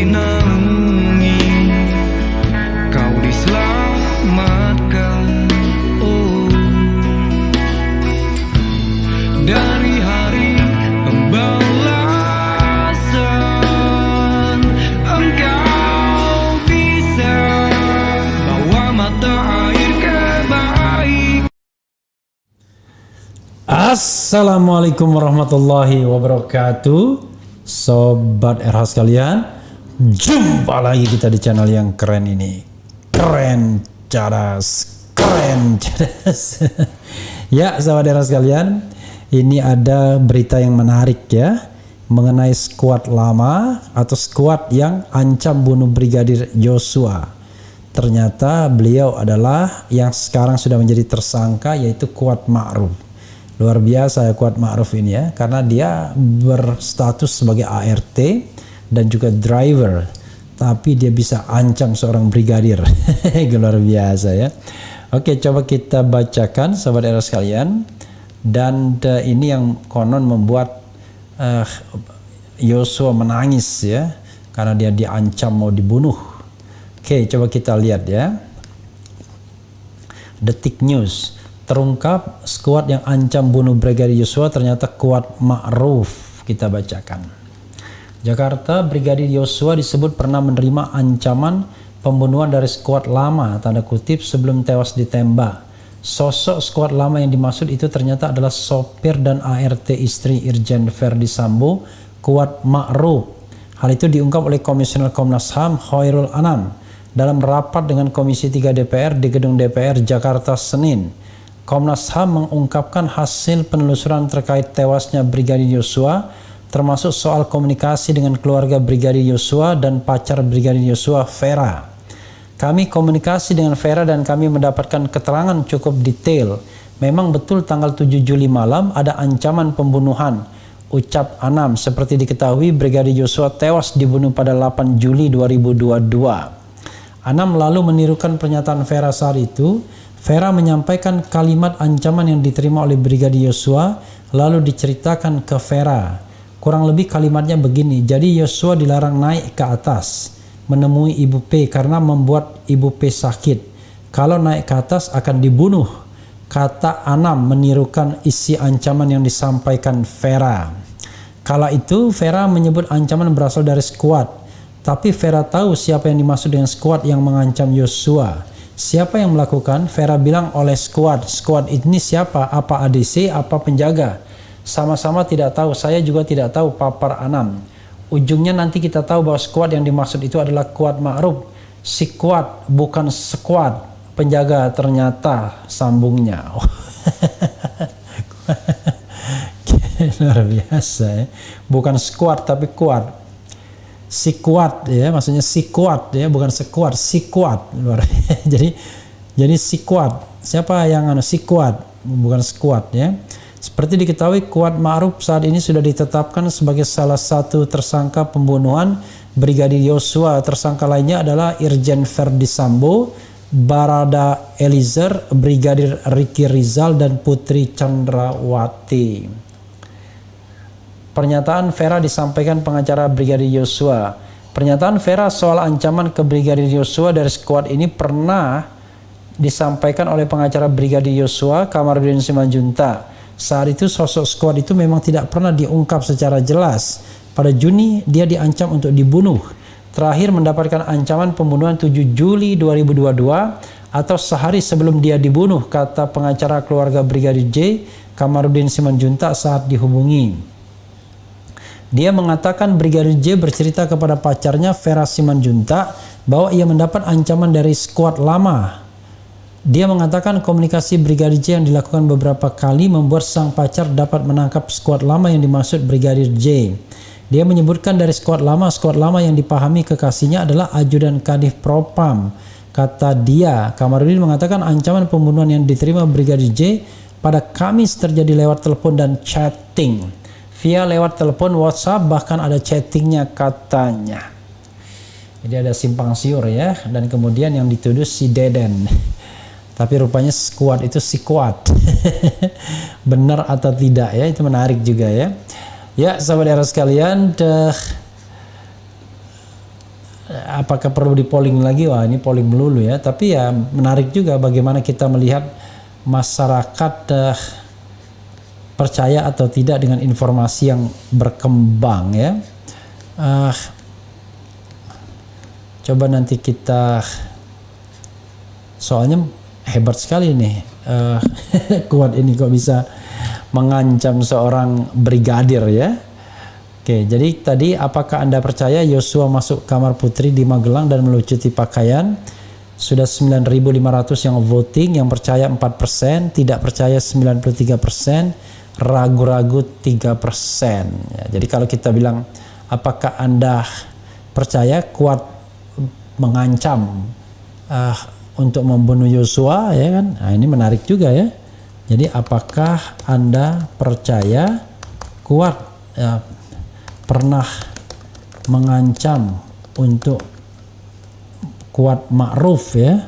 dinaungi, kau diselamatkan, oh, dari hari pembalasan. Engkau bisa bawa mata air kebaikan. Assalamualaikum warahmatullahi wabarakatuh, Sobat RH sekalian. Jumpa lagi kita di channel yang keren ini. Keren cerdas, keren cerdas. Ya, Sobat RH sekalian, ini ada berita yang menarik ya, mengenai skuad lama atau skuad yang ancam bunuh Brigadir Yosua. Ternyata beliau adalah yang sekarang sudah menjadi tersangka, yaitu Kuat Ma'ruf. Luar biasa ya Kuat Ma'ruf ini ya, karena dia berstatus sebagai ART dan juga driver, tapi dia bisa ancam seorang brigadir. Luar biasa ya. Oke, coba kita bacakan Sobat RH sekalian. Dan ini yang konon membuat Yosua menangis ya, karena dia diancam mau dibunuh. Oke, coba kita lihat ya. Detik News. Terungkap skuad yang ancam bunuh Brigadir Yosua ternyata Kuat Ma'ruf. Kita bacakan. Jakarta, Brigadir Yosua disebut pernah menerima ancaman pembunuhan dari skuad lama, tanda kutip, sebelum tewas ditembak. Sosok skuad lama yang dimaksud itu ternyata adalah sopir dan ART istri Irjen Verdi Sambo, Kuat Ma'ruf. Hal itu diungkap oleh Komisioner Komnas HAM Khairul Anam dalam rapat dengan Komisi 3 DPR di Gedung DPR Jakarta Senin. Komnas HAM mengungkapkan hasil penelusuran terkait tewasnya Brigadir Yosua, termasuk soal komunikasi dengan keluarga Brigadir Yosua dan pacar Brigadir Yosua, Vera. Kami komunikasi dengan Vera dan kami mendapatkan keterangan cukup detail. Memang betul tanggal 7 Juli malam ada ancaman pembunuhan, ucap Anam. Seperti diketahui, Brigadir Yosua tewas dibunuh pada 8 Juli 2022. Anam lalu menirukan pernyataan Vera saat itu. Vera menyampaikan kalimat ancaman yang diterima oleh Brigadir Yosua, lalu diceritakan ke Vera. Kurang lebih kalimatnya begini, jadi Yosua dilarang naik ke atas, menemui Ibu P karena membuat Ibu P sakit. Kalau naik ke atas akan dibunuh, kata Anam menirukan isi ancaman yang disampaikan Vera. Kala itu Vera menyebut ancaman berasal dari skuad, tapi Vera tahu siapa yang dimaksud dengan skuad yang mengancam Yosua. Siapa yang melakukan? Vera bilang oleh skuad. Skuad ini siapa? Apa ADC? Apa penjaga? Sama-sama tidak tahu. Saya juga tidak tahu, papar Anam. Ujungnya nanti kita tahu bahwa skuad yang dimaksud itu adalah Kuat Ma'ruf. Si Kuat, bukan skuad penjaga ternyata, sambungnya. Luar biasa ya. Bukan skuad tapi kuat. Si Kuat ya, maksudnya si Kuat ya, bukan sekuat, si Kuat. jadi si Kuat. Siapa yang si Kuat, bukan sekuat ya. Seperti diketahui, Kuat Ma'ruf saat ini sudah ditetapkan sebagai salah satu tersangka pembunuhan Brigadir Yosua. Tersangka lainnya adalah Irjen Verdi Sambo, Barada Eliezer, Brigadir Ricky Rizal, dan Putri Chandrawati. Pernyataan Vera disampaikan pengacara Brigadir Yosua. Pernyataan Vera soal ancaman ke Brigadir Yosua dari skuad ini pernah disampaikan oleh pengacara Brigadir Yosua, Kamarudin Simanjuntak. Saat itu sosok skuad itu memang tidak pernah diungkap secara jelas. Pada Juni dia diancam untuk dibunuh. Terakhir mendapatkan ancaman pembunuhan 7 Juli 2022 atau sehari sebelum dia dibunuh, kata pengacara keluarga Brigadir J, Kamarudin Simanjuntak saat dihubungi. Dia mengatakan Brigadir J bercerita kepada pacarnya Vera Simanjuntak bahwa ia mendapat ancaman dari skuad lama. Dia mengatakan komunikasi Brigadir J yang dilakukan beberapa kali membuat sang pacar dapat menangkap skuad lama yang dimaksud Brigadir J. Dia menyebutkan dari skuad lama yang dipahami kekasihnya adalah Ajudan Kadif Propam. Kata dia, Kamarudin mengatakan ancaman pembunuhan yang diterima Brigadir J pada Kamis terjadi lewat telepon dan chatting. Via lewat telepon, WhatsApp, bahkan ada chattingnya katanya. Jadi ada simpang siur ya. Dan kemudian yang dituduh si Deden. Tapi rupanya skuad itu si Kuat. Benar atau tidak ya, itu menarik juga ya. Ya, sahabat era sekalian, apakah perlu di polling lagi? Wah, ini polling melulu ya. Tapi ya menarik juga bagaimana kita melihat masyarakat percaya atau tidak dengan informasi yang berkembang ya. Coba nanti kita, soalnya hebat sekali nih kuat ini kok bisa mengancam seorang brigadir ya. Oke, jadi tadi apakah Anda percaya Yosua masuk kamar putri di Magelang dan melucuti pakaian? Sudah 9.500 yang voting, yang percaya 4%, tidak percaya 93%, ragu-ragu 3%. Ya, jadi kalau kita bilang apakah Anda percaya kuat mengancam untuk membunuh Yosua ya kan? Nah, ini menarik juga ya. Jadi apakah Anda percaya kuat pernah mengancam untuk Kuat Ma'ruf ya,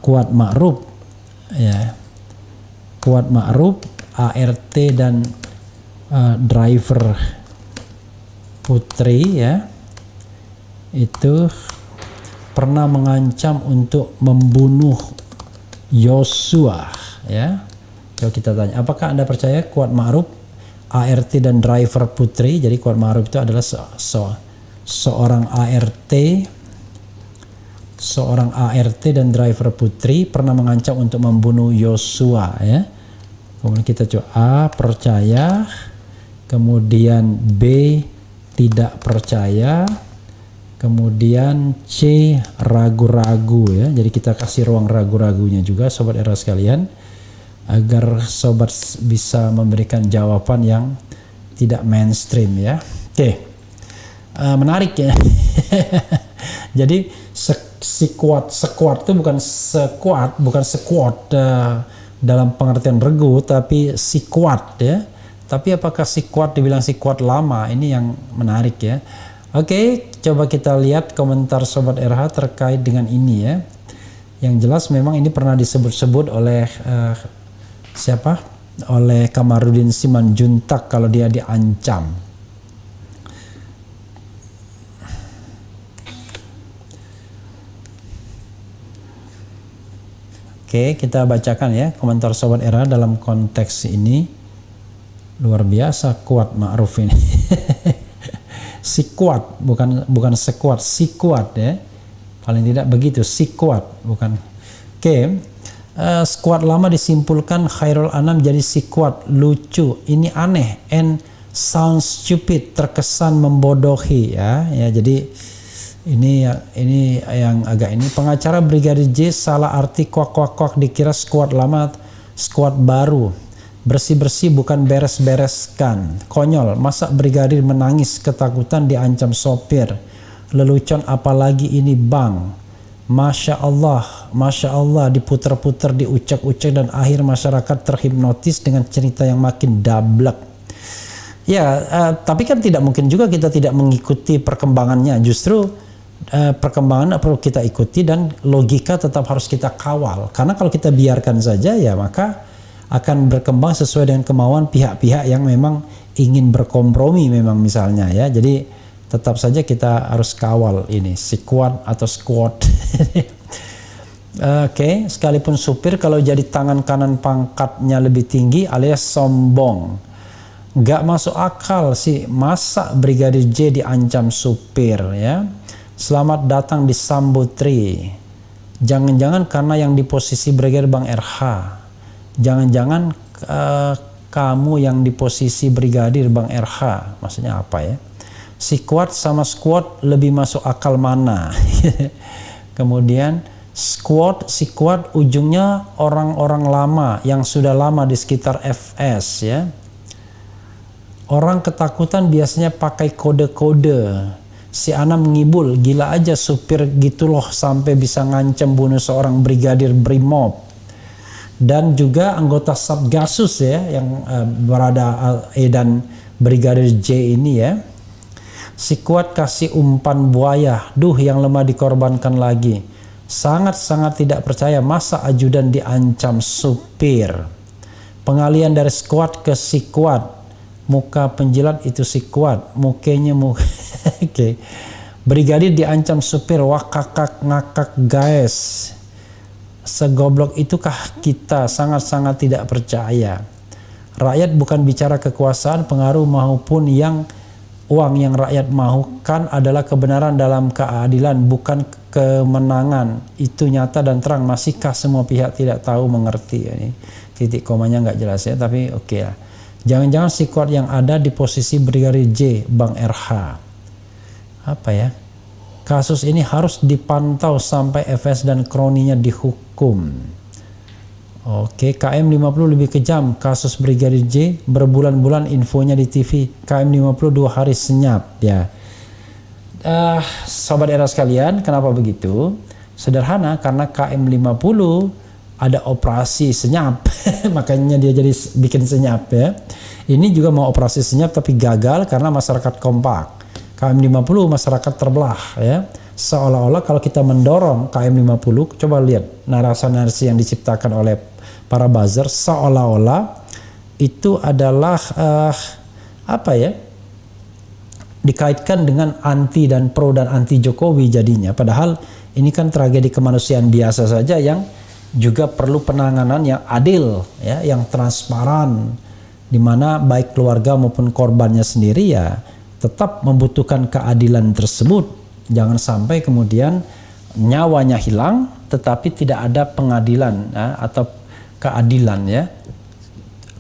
Kuat Ma'ruf ya, Kuat Ma'ruf, ART dan driver Putri ya, itu pernah mengancam untuk membunuh Yosua ya. Coba kita tanya, apakah Anda percaya Kuat Ma'ruf, ART dan driver Putri? Jadi Kuat Ma'ruf itu adalah seorang ART dan driver Putri pernah mengancam untuk membunuh Yosua ya. Kemudian kita coba A, percaya, kemudian B, tidak percaya, kemudian C, ragu-ragu ya. Jadi kita kasih ruang ragu-ragunya juga Sobat Era sekalian, agar sobat bisa memberikan jawaban yang tidak mainstream ya. Oke, menarik ya. Jadi sekuat itu bukan sekuat dalam pengertian regu, tapi sikuat ya. Tapi apakah sikuat dibilang sikuat lama? Ini yang menarik ya. Oke, coba kita lihat komentar Sobat RH terkait dengan ini ya. Yang jelas memang ini pernah disebut-sebut oleh siapa? Oleh Kamarudin Simanjuntak kalau dia diancam. Oke, kita bacakan ya komentar Sobat Era dalam konteks ini. Luar biasa Kuat Ma'ruf ini. Si kuat, bukan sekuat, si kuat ya. Paling tidak begitu, si kuat, bukan. Oke. Squad lama disimpulkan Khairul Anam jadi si kuat, lucu, ini aneh, and sounds stupid, terkesan membodohi ya. Ya, jadi ini yang agak ini. Pengacara Brigadir J salah arti kuak dikira squad lama, squad baru. Bersih-bersih bukan beres-bereskan. Konyol, masa brigadir menangis ketakutan diancam sopir. Lelucon apalagi ini bang. Masya Allah, diputer-puter, diucek-ucek, dan akhir masyarakat terhipnotis dengan cerita yang makin dablek. Ya, tapi kan tidak mungkin juga kita tidak mengikuti perkembangannya. Justru perkembangan perlu kita ikuti dan logika tetap harus kita kawal. Karena kalau kita biarkan saja ya maka akan berkembang sesuai dengan kemauan pihak-pihak yang memang ingin berkompromi memang misalnya ya. Jadi tetap saja kita harus kawal ini si kuat atau squad. Oke, sekalipun supir kalau jadi tangan kanan pangkatnya lebih tinggi alias sombong. Gak masuk akal sih masa Brigadir J diancam supir ya. Selamat datang di Sambutri. Jangan-jangan karena yang di posisi Brigadir Bang RH. Jangan-jangan kamu yang di posisi Brigadir Bang RH. Maksudnya apa ya? Si kuat sama squad lebih masuk akal mana? Kemudian si kuat ujungnya orang-orang lama yang sudah lama di sekitar FS ya. Orang ketakutan biasanya pakai kode-kode. Si Anam ngibul, gila aja supir gitu loh sampai bisa ngancem bunuh seorang brigadir Brimob. Dan juga anggota Satgasus ya yang berada E dan Brigadir J ini ya. Si kuat kasih umpan buaya, duh yang lemah dikorbankan lagi. Sangat-sangat tidak percaya masa ajudan diancam supir. Pengalian dari squad ke si kuat. Muka penjilat itu si kuat, mukanya Oke. Brigadir diancam supir, wah kakak ngakak guys. Segoblok itukah kita? Sangat-sangat tidak percaya. Rakyat bukan bicara kekuasaan, pengaruh maupun yang uang yang rakyat mahukan adalah kebenaran dalam keadilan, bukan kemenangan. Itu nyata dan terang. Masihkah semua pihak tidak tahu mengerti? Ini titik komanya nggak jelas ya, tapi oke lah. Jangan-jangan si kuat yang ada di posisi Brigadir J, Bang RH. Apa ya? Kasus ini harus dipantau sampai FS dan kroninya dihukum. Oke, KM 50 lebih kejam. Kasus Brigadir J berbulan-bulan infonya di TV. KM 50 2 hari senyap ya. Sobat era sekalian, kenapa begitu? Sederhana, karena KM 50 ada operasi senyap. Makanya dia jadi bikin senyap ya. Ini juga mau operasi senyap tapi gagal karena masyarakat kompak. KM 50 masyarakat terbelah ya. Seolah-olah kalau kita mendorong KM 50, coba lihat narasi-narasi yang diciptakan oleh para buzzer, seolah-olah itu adalah apa ya, dikaitkan dengan anti dan pro dan anti Jokowi jadinya. Padahal ini kan tragedi kemanusiaan biasa saja yang juga perlu penanganan yang adil ya, yang transparan, di mana baik keluarga maupun korbannya sendiri ya tetap membutuhkan keadilan tersebut. Jangan sampai kemudian nyawanya hilang tetapi tidak ada pengadilan ya, atau keadilan ya.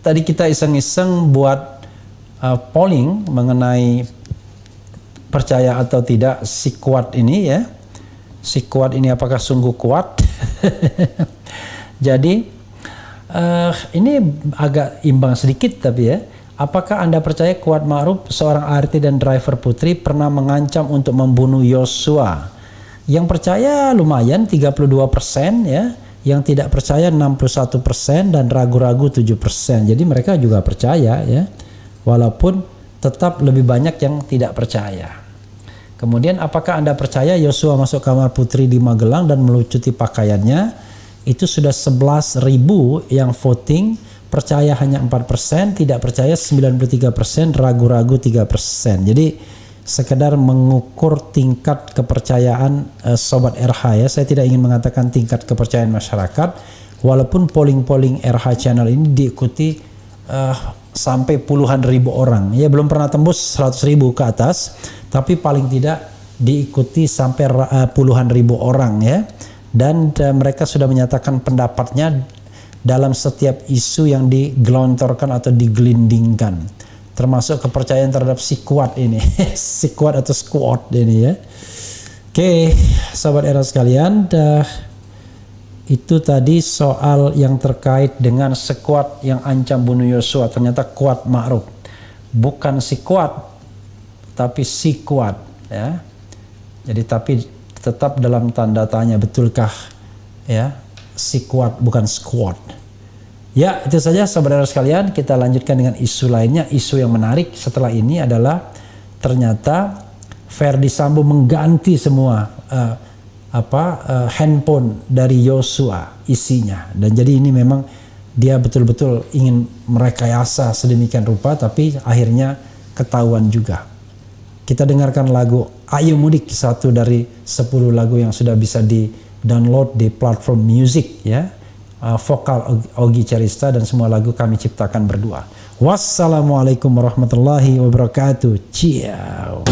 Tadi kita iseng-iseng buat polling mengenai percaya atau tidak si kuat ini ya. Si kuat ini apakah sungguh kuat? Jadi ini agak imbang sedikit tapi ya. Apakah Anda percaya Kuat Ma'ruf, seorang ART dan driver Putri, pernah mengancam untuk membunuh Yosua? Yang percaya lumayan 32% ya, yang tidak percaya 61% dan ragu-ragu 7%. Jadi mereka juga percaya ya, walaupun tetap lebih banyak yang tidak percaya. Kemudian apakah Anda percaya Yosua masuk kamar Putri di Magelang dan melucuti pakaiannya? Itu sudah 11.000 yang voting. Percaya hanya 4%, tidak percaya 93%, ragu-ragu 3%. Jadi sekedar mengukur tingkat kepercayaan Sobat RH ya. Saya tidak ingin mengatakan tingkat kepercayaan masyarakat, walaupun polling-polling RH channel ini diikuti sampai puluhan ribu orang. Ya belum pernah tembus 100.000 ke atas, tapi paling tidak diikuti sampai puluhan ribu orang ya. Dan mereka sudah menyatakan pendapatnya dalam setiap isu yang digelontorkan atau digelindingkan, termasuk kepercayaan terhadap si kuat ini. Si kuat atau squad ini ya. Oke, sahabat era sekalian, itu tadi soal yang terkait dengan sekuat yang ancam bunuh Yosua. Ternyata Kuat Ma'ruf, bukan si kuat tapi si kuat ya. Jadi tapi tetap dalam tanda tanya, betulkah ya si kuat bukan squad. Ya, itu saja saudara sekalian. Kita lanjutkan dengan isu lainnya. Isu yang menarik setelah ini adalah ternyata Verdi Sambo mengganti semua handphone dari Yosua isinya. Dan jadi ini memang dia betul-betul ingin merekayasa sedemikian rupa, tapi akhirnya ketahuan juga. Kita dengarkan lagu Ayo Mudik, satu dari 10 lagu yang sudah bisa di-download di platform music ya. Vokal Ogi Carista dan semua lagu kami ciptakan berdua. Wassalamualaikum warahmatullahi wabarakatuh. Ciao.